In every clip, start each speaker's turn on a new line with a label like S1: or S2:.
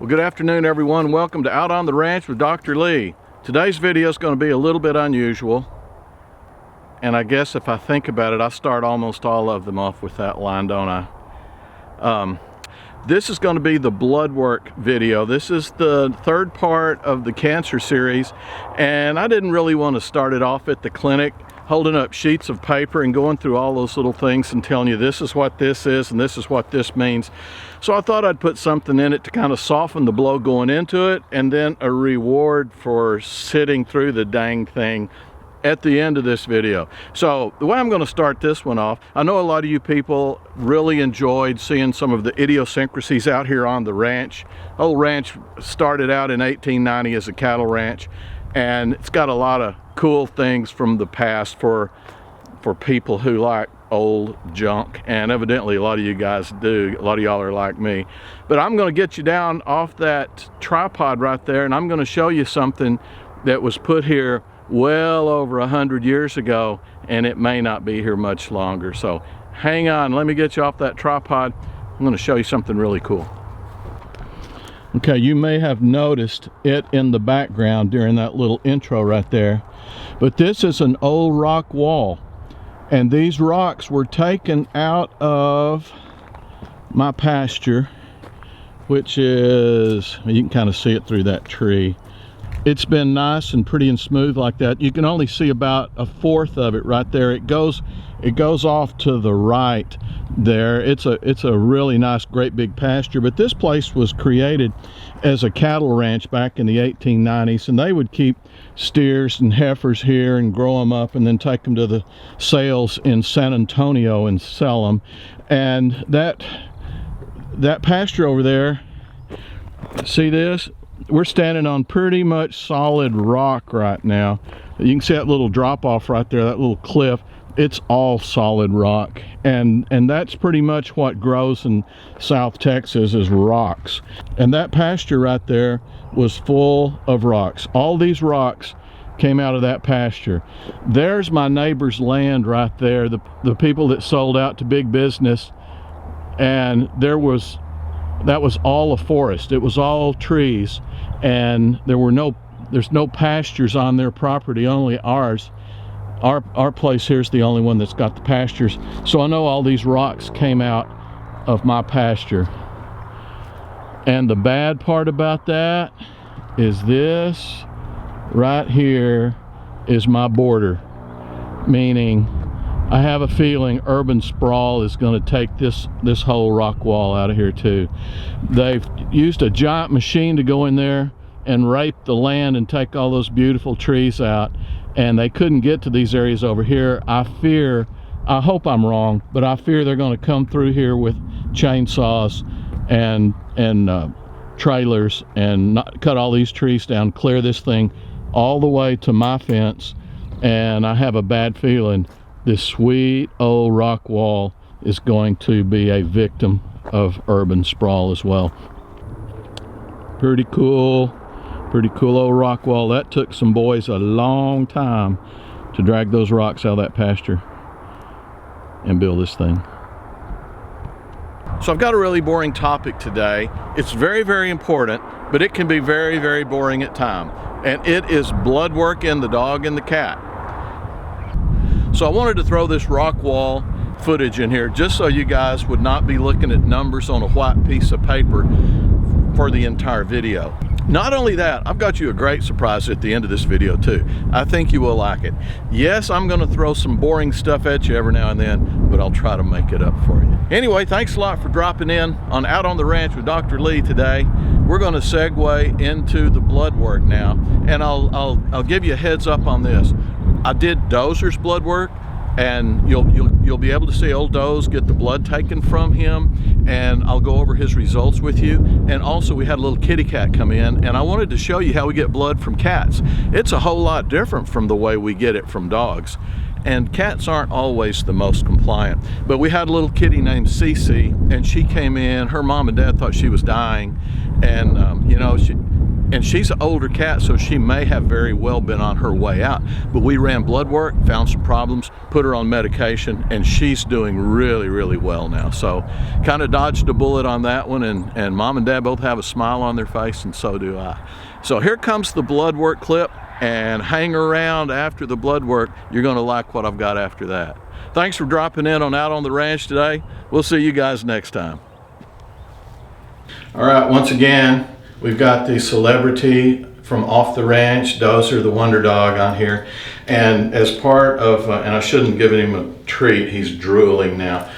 S1: Well, good afternoon, everyone. Welcome to Out on the Ranch with Dr. Lee. Today's video is going to be a little bit unusual, and I guess if I think about it, I start almost all of them off with that line, don't I? This is going to be the Bloodwork video. This is the third part of the cancer series, and I didn't really want to start it off at the clinic holding up sheets of paper and going through all those little things and telling you this is what this is and this is what this means. So I thought I'd put something in it to kind of soften the blow going into it, and then a reward for sitting through the dang thing at the end of this video. So the way I'm going to start this one off, I know a lot of you people really enjoyed seeing some of the idiosyncrasies out here on the ranch. Old ranch started out in 1890 as a cattle ranch, and it's got a lot of cool things from the past for people who like old junk, and evidently a lot of you guys do. A lot of y'all are like me. But I'm going to get you down off that tripod right there, and I'm going to show you something that was put here well over 100 years ago, and it may not be here much longer. So hang on, let me get you off that tripod. I'm going to show you something really cool. Okay, you may have noticed it in the background during that little intro right there, but this is an old rock wall, and these rocks were taken out of my pasture, which is, you can kind of see it through that tree. It's been nice and pretty and smooth like that. You can only see about a fourth of it right there. It goes off to the right there. It's a really nice, great big pasture. But this place was created as a cattle ranch back in the 1890s, and they would keep steers and heifers here and grow them up and then take them to the sales in San Antonio and sell them. And that pasture over there, see this? We're standing on pretty much solid rock right now. You can see that little drop off right there, that little cliff. It's all solid rock, and that's pretty much what grows in South Texas is rocks. And that pasture right there was full of rocks. All these rocks came out of that pasture. There's my neighbor's land right there, the people that sold out to big business, and that was all a forest. It was all trees, and there's no pastures on their property, only ours. Our place here is the only one that's got the pastures. So I know all these rocks came out of my pasture. And the bad part about that is this right here is my border, meaning I have a feeling urban sprawl is going to take this whole rock wall out of here too. They've used a giant machine to go in there and rape the land and take all those beautiful trees out, and they couldn't get to these areas over here. I hope I'm wrong, but I fear they're going to come through here with chainsaws and trailers and cut all these trees down, clear this thing all the way to my fence, and I have a bad feeling this sweet old rock wall is going to be a victim of urban sprawl as well. Pretty cool old rock wall. That took some boys a long time to drag those rocks out of that pasture and build this thing. So I've got a really boring topic today. It's very, very important, but it can be very, very boring at times. And it is blood work in the dog and the cat. So I wanted to throw this rock wall footage in here just so you guys would not be looking at numbers on a white piece of paper for the entire video. Not only that, I've got you a great surprise at the end of this video too. I think you will like it. Yes, I'm going to throw some boring stuff at you every now and then, but I'll try to make it up for you. Anyway, thanks a lot for dropping in on Out on the Ranch with Dr. Lee today. We're going to segue into the blood work now, and I'll give you a heads up on this. I did Dozer's blood work, and you'll be able to see old Doze get the blood taken from him, and I'll go over his results with you. And also we had a little kitty cat come in, and I wanted to show you how we get blood from cats. It's a whole lot different from the way we get it from dogs, and cats aren't always the most compliant. But we had a little kitty named Cece, and she came in. Her mom and dad thought she was dying, and you know, And she's an older cat, so she may have very well been on her way out. But we ran blood work, found some problems, put her on medication, and she's doing really, really well now. So kind of dodged a bullet on that one, and Mom and Dad both have a smile on their face, and so do I. So here comes the blood work clip, and hang around after the blood work. You're gonna like what I've got after that. Thanks for dropping in on Out on the Ranch today. We'll see you guys next time. All right, once again, we've got the celebrity from Off the Ranch, Dozer, the Wonder Dog, on here. And as part of, and I shouldn't give him a treat, he's drooling now.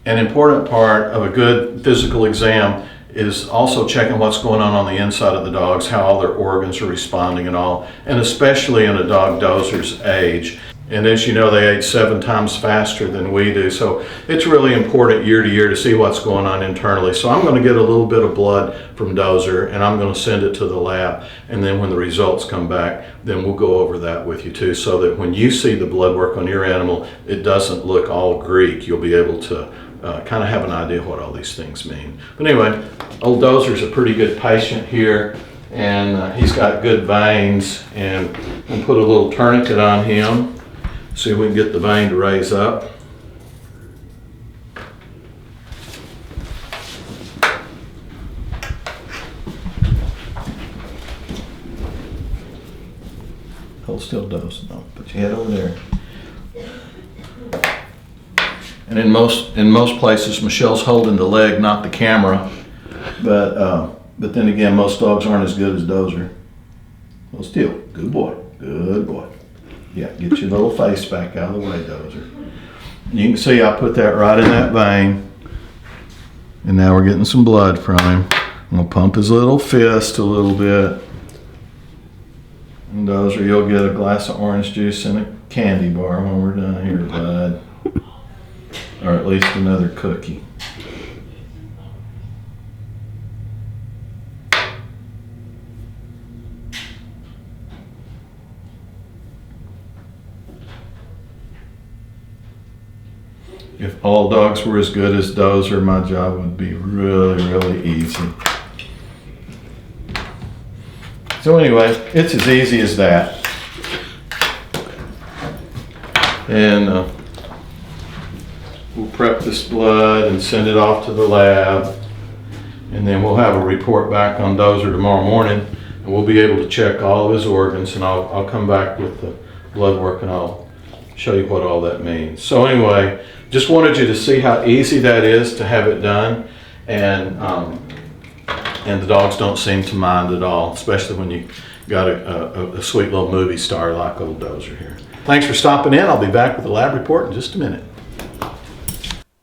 S1: An important part of a good physical exam is also checking what's going on the inside of the dogs, how all their organs are responding and all, and especially in a dog Dozer's age. And as you know, they age 7 times faster than we do, so it's really important year to year to see what's going on internally. So I'm going to get a little bit of blood from Dozer, and I'm going to send it to the lab, and then when the results come back, then we'll go over that with you too, so that when you see the blood work on your animal, it doesn't look all Greek. You'll be able to kind of have an idea what all these things mean. But anyway, old Dozer's a pretty good patient here, and he's got good veins, and we'll put a little tourniquet on him. See if we can get the vein to raise up. Hold still, Dozer. No, put your head over there. And in most places, Michelle's holding the leg, not the camera. But then again, most dogs aren't as good as Dozer. Hold still. Good boy. Good boy. Yeah, get your little face back out of the way, Dozer. You can see I put that right in that vein. And now we're getting some blood from him. I'm going to pump his little fist a little bit. And Dozer, you'll get a glass of orange juice and a candy bar when we're done here, bud. Or at least another cookie. If all dogs were as good as Dozer, my job would be really, really easy. So anyway, it's as easy as that. And we'll prep this blood and send it off to the lab. And then we'll have a report back on Dozer tomorrow morning. And we'll be able to check all of his organs, and I'll come back with the blood work and I'll show you what all that means. So anyway, just wanted you to see how easy that is to have it done, and the dogs don't seem to mind at all, especially when you got a sweet little movie star like old Dozer here. Thanks for stopping in. I'll be back with the lab report in just a minute.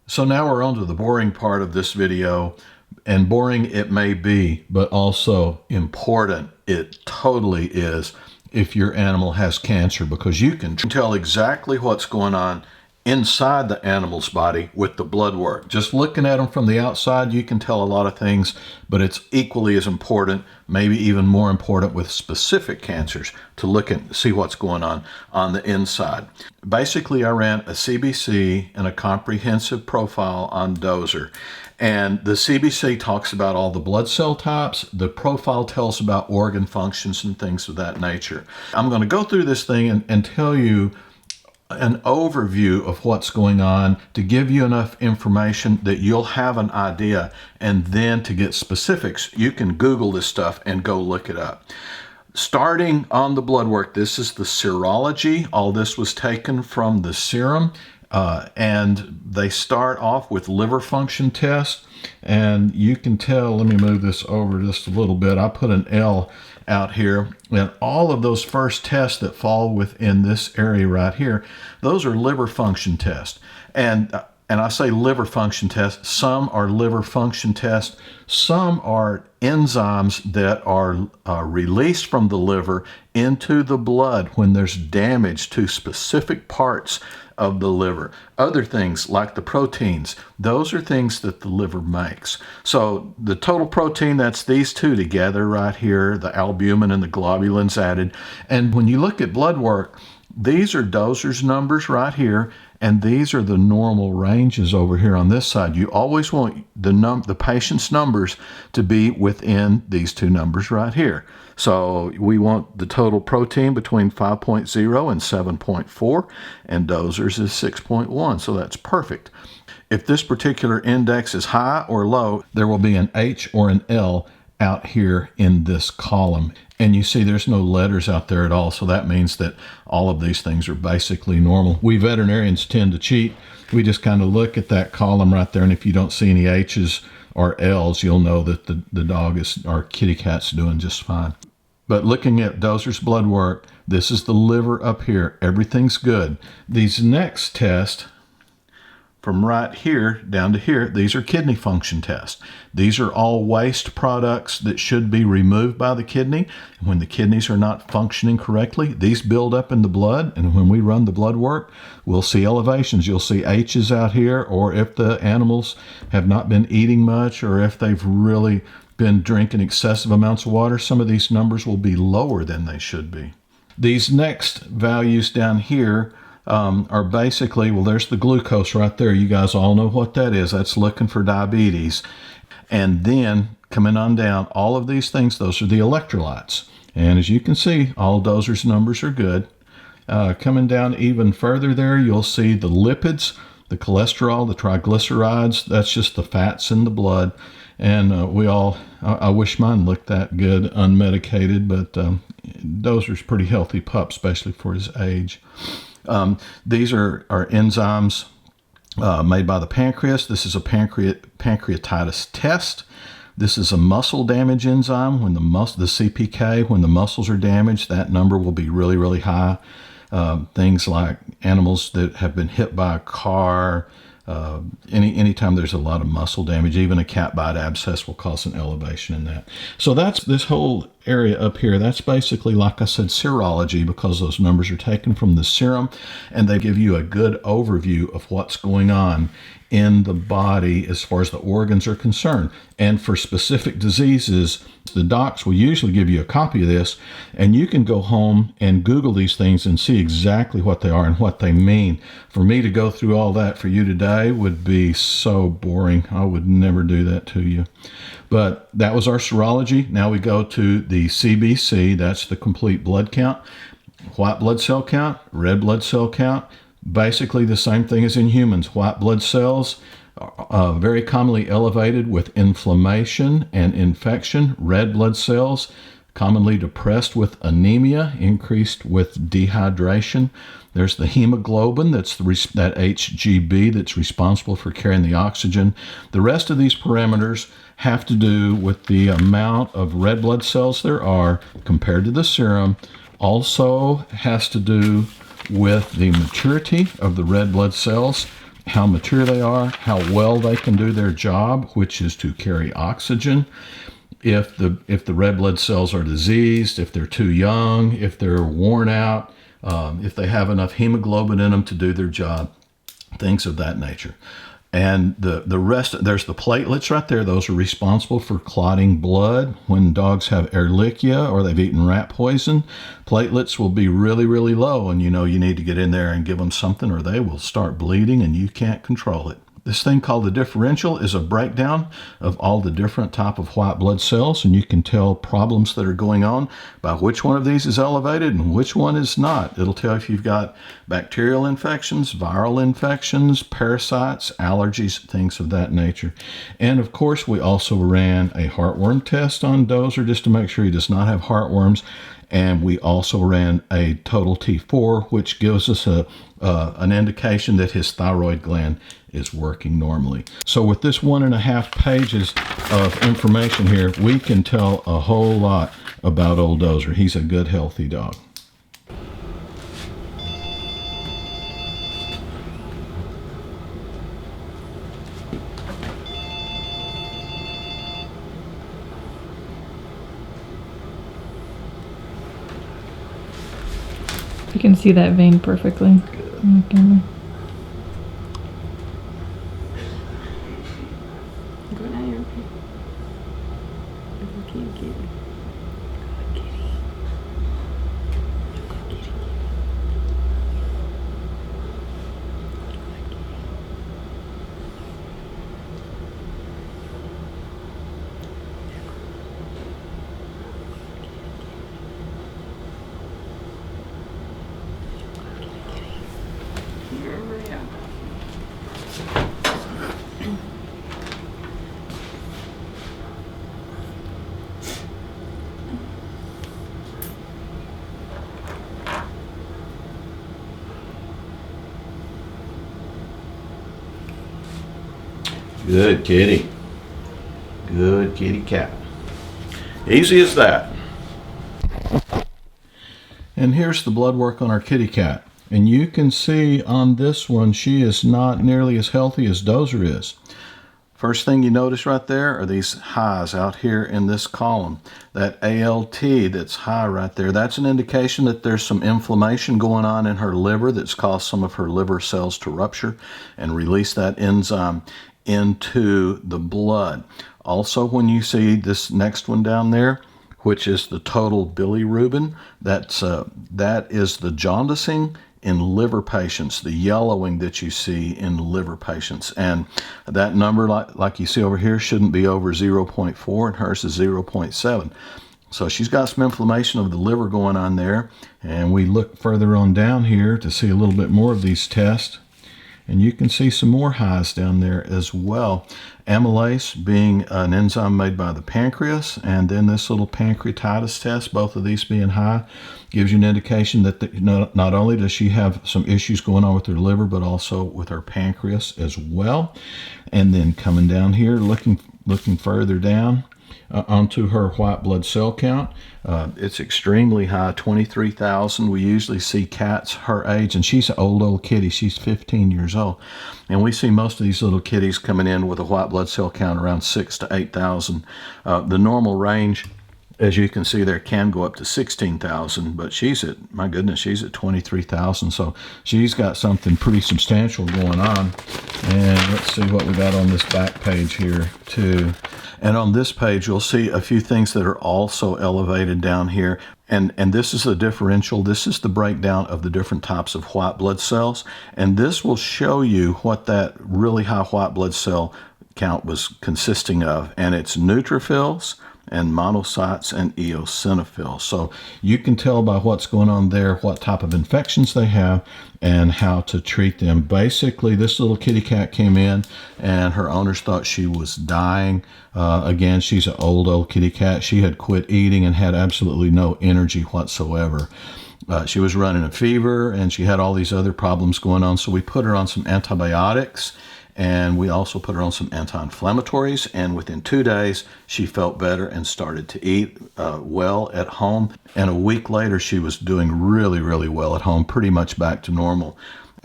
S1: So now we're on to the boring part of this video, and boring it may be, but also important it totally is if your animal has cancer, because you can tell exactly what's going on inside the animal's body with the blood work. Just looking at them from the outside, you can tell a lot of things, but it's equally as important, maybe even more important with specific cancers, to look and see what's going on the inside. Basically, I ran a CBC and a comprehensive profile on Dozer. And the CBC talks about all the blood cell types. The profile tells about organ functions and things of that nature. I'm going to go through this thing and tell you an overview of what's going on to give you enough information that you'll have an idea, and then to get specifics, you can Google this stuff and go look it up. Starting on the blood work, this is the serology. All this was taken from the serum, and they start off with liver function tests, and you can tell, let me move this over just a little bit. I put an L out here, and all of those first tests that fall within this area right here, those are liver function tests. And I say liver function tests, some are liver function tests, some are enzymes that are released from the liver into the blood when there's damage to specific parts of the liver. Other things like the proteins, those are things that the liver makes. So the total protein, that's these two together right here, the albumin and the globulins added. And when you look at blood work, these are Dozer's numbers right here, And these are the normal ranges over here on this side. You always want the patient's numbers to be within these two numbers right here. So we want the total protein between 5.0 and 7.4, and dosers is 6.1, so that's perfect. If this particular index is high or low, there will be an H or an L out here in this column. And you see there's no letters out there at all, so that means that all of these things are basically normal. We veterinarians tend to cheat. We just kind of look at that column right there, and if you don't see any H's or L's, you'll know that the dog or kitty cat's doing just fine. But looking at Dozer's blood work, this is the liver up here. Everything's good. These next tests, from right here down to here, these are kidney function tests. These are all waste products that should be removed by the kidney. And when the kidneys are not functioning correctly, these build up in the blood. And when we run the blood work, we'll see elevations. You'll see H's out here, or if the animals have not been eating much, or if they've really been drinking excessive amounts of water, some of these numbers will be lower than they should be. These next values down here are basically, well, there's the glucose right there. You guys all know what that is. That's looking for diabetes. And then coming on down, all of these things, those are the electrolytes. And as you can see, all Dozer's numbers are good. Coming down even further there, you'll see the lipids, the cholesterol, the triglycerides. That's just the fats in the blood. And I wish mine looked that good unmedicated, but Dozer's a pretty healthy pup, especially for his age. These are enzymes made by the pancreas. This is a pancreatitis test. This is a muscle damage enzyme. When the CPK, when the muscles are damaged, that number will be really, really high. Things like animals that have been hit by a car, anytime there's a lot of muscle damage, even a cat bite abscess will cause an elevation in that. So that's this whole area up here. That's basically, like I said, serology, because those numbers are taken from the serum, and they give you a good overview of what's going on in the body as far as the organs are concerned. And for specific diseases, the docs will usually give you a copy of this, and you can go home and Google these things and see exactly what they are and what they mean. For me to go through all that for you today would be so boring. I would never do that to you. But that was our serology. Now we go to the CBC. That's the complete blood count. White blood cell count, red blood cell count. Basically the same thing as in humans. White blood cells are very commonly elevated with inflammation and infection. Red blood cells commonly depressed with anemia, increased with dehydration. There's the hemoglobin, that's that HGB that's responsible for carrying the oxygen. The rest of these parameters have to do with the amount of red blood cells there are compared to the serum. Also has to do with the maturity of the red blood cells, how mature they are, how well they can do their job, which is to carry oxygen. If the red blood cells are diseased, if they're too young, if they're worn out, if they have enough hemoglobin in them to do their job, things of that nature. And the rest, there's the platelets right there. Those are responsible for clotting blood. When dogs have Ehrlichia or they've eaten rat poison, platelets will be really, really low. And you know you need to get in there and give them something or they will start bleeding and you can't control it. This thing called the differential is a breakdown of all the different type of white blood cells, and you can tell problems that are going on by which one of these is elevated and which one is not. It'll tell if you've got bacterial infections, viral infections, parasites, allergies, things of that nature. And of course, we also ran a heartworm test on Dozer just to make sure he does not have heartworms. And we also ran a total T4, which gives us an indication that his thyroid gland is working normally. So with this 1.5 pages of information here, we can tell a whole lot about old Dozer. He's a good, healthy dog.
S2: You can see that vein perfectly.
S1: Good.
S3: Go down here. Go kitty. Go kitty. Go kitty.
S1: Good kitty. Good kitty cat. Easy as that. And here's the blood work on our kitty cat. And you can see on this one, she is not nearly as healthy as Dozer is. First thing you notice right there are these highs out here in this column. That ALT that's high right there, that's an indication that there's some inflammation going on in her liver that's caused some of her liver cells to rupture and release that enzyme into the blood. Also, when you see this next one down there, which is the total bilirubin, that is the jaundicing in liver patients, the yellowing that you see in liver patients. And that number, like you see over here, shouldn't be over 0.4, and hers is 0.7. So she's got some inflammation of the liver going on there. And we look further on down here to see a little bit more of these tests. And you can see some more highs down there as well. Amylase being an enzyme made by the pancreas, and then this little pancreatitis test, both of these being high, gives you an indication that not only does she have some issues going on with her liver, but also with her pancreas as well. And then coming down here, looking further down, onto her white blood cell count. It's extremely high, 23,000. We usually see cats her age, and she's an old kitty. She's 15 years old. And we see most of these little kitties coming in with a white blood cell count around 6,000 to 8,000. The normal range, as you can see there, can go up to 16,000, but she's at, my goodness, she's at 23,000. So she's got something pretty substantial going on. And let's see what we got on this back page here too. And on this page, you'll see a few things that are also elevated down here. And this is the differential. This is the breakdown of the different types of white blood cells. And this will show you what that really high white blood cell count was consisting of. And it's neutrophils and monocytes and eosinophils. So you can tell by what's going on there what type of infections they have and how to treat them. Basically, this little kitty cat came in and her owners thought she was dying. Again, she's an old kitty cat. She had quit eating and had absolutely no energy whatsoever. She was running a fever and she had all these other problems going on. So we put her on some antibiotics. And we also put her on some anti-inflammatories, and within 2 days, she felt better and started to eat well at home. And a week later, she was doing really, really well at home, pretty much back to normal.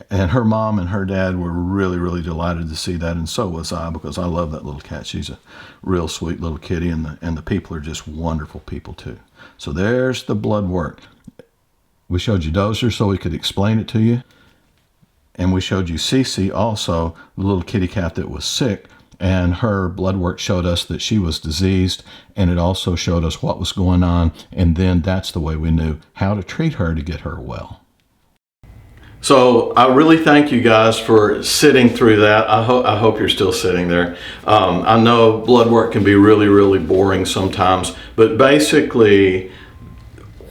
S1: And her mom and her dad were really, really delighted to see that, and so was I, because I love that little cat. She's a real sweet little kitty, and the people are just wonderful people too. So there's the blood work. We showed you Dozer so we could explain it to you. And we showed you Cece also, the little kitty cat that was sick, and her blood work showed us that she was diseased, and it also showed us what was going on, and then that's the way we knew how to treat her to get her well. So I really thank you guys for sitting through that. I hope you're still sitting there. I know blood work can be really, really boring sometimes, but basically,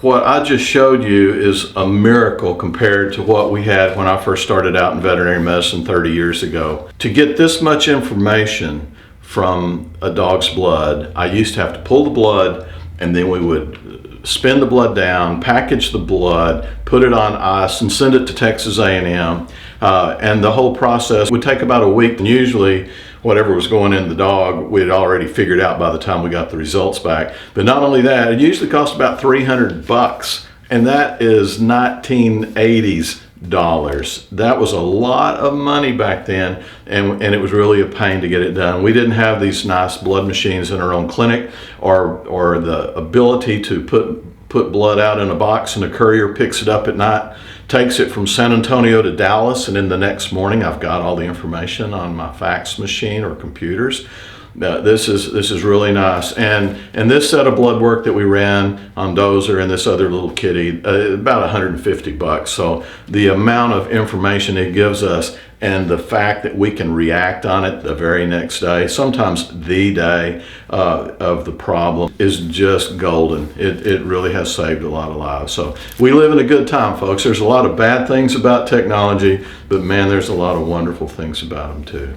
S1: what I just showed you is a miracle compared to what we had when I first started out in veterinary medicine 30 years ago. To get this much information from a dog's blood, I used to have to pull the blood, and then we would spin the blood down, package the blood, put it on ice, and send it to Texas A&M. And the whole process would take about a week, and usually whatever was going in the dog, we had already figured out by the time we got the results back. But not only that, it usually cost about $300, and that is 1980s dollars. That was a lot of money back then, and it was really a pain to get it done. We didn't have these nice blood machines in our own clinic, or the ability to put blood out in a box and a courier picks it up at night, takes it from San Antonio to Dallas, and then the next morning I've got all the information on my fax machine or computers. This is really nice. And this set of blood work that we ran on Dozer and this other little kitty, about $150. So the amount of information it gives us, and the fact that we can react on it the very next day, sometimes the day of the problem, is just golden. It really has saved a lot of lives. So we live in a good time, folks. There's a lot of bad things about technology, but man, there's a lot of wonderful things about them too.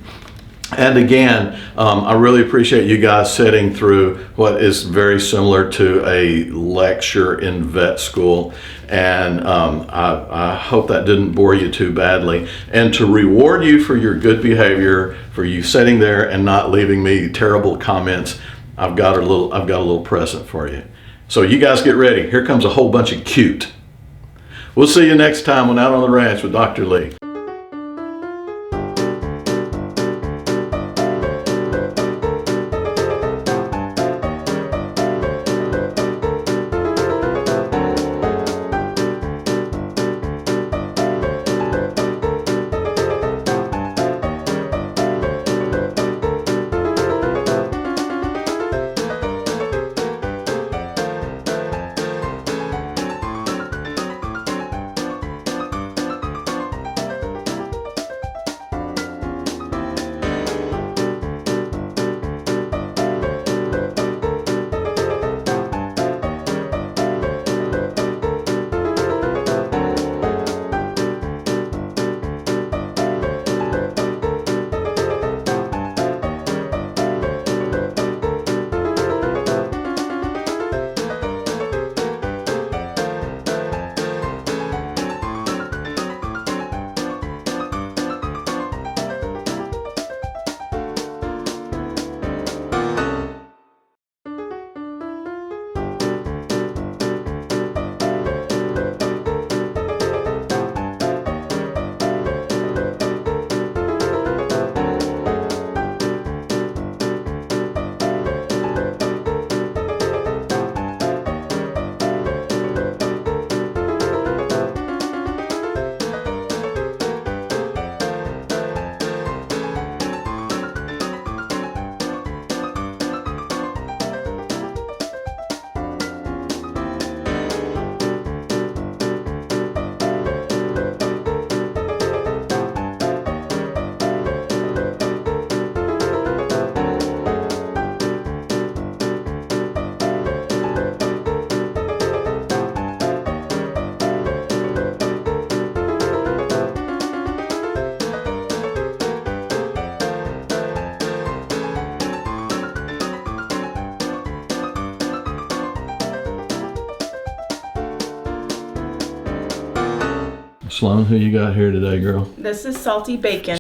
S1: And again, I really appreciate you guys sitting through what is very similar to a lecture in vet school. And I hope that didn't bore you too badly. And to reward you for your good behavior, for you sitting there and not leaving me terrible comments, I've got a little present for you. So you guys get ready. Here comes a whole bunch of cute. We'll see you next time on Out on the Ranch with Dr. Lee. Sloan, who you got here today, girl?
S3: This is salty bacon.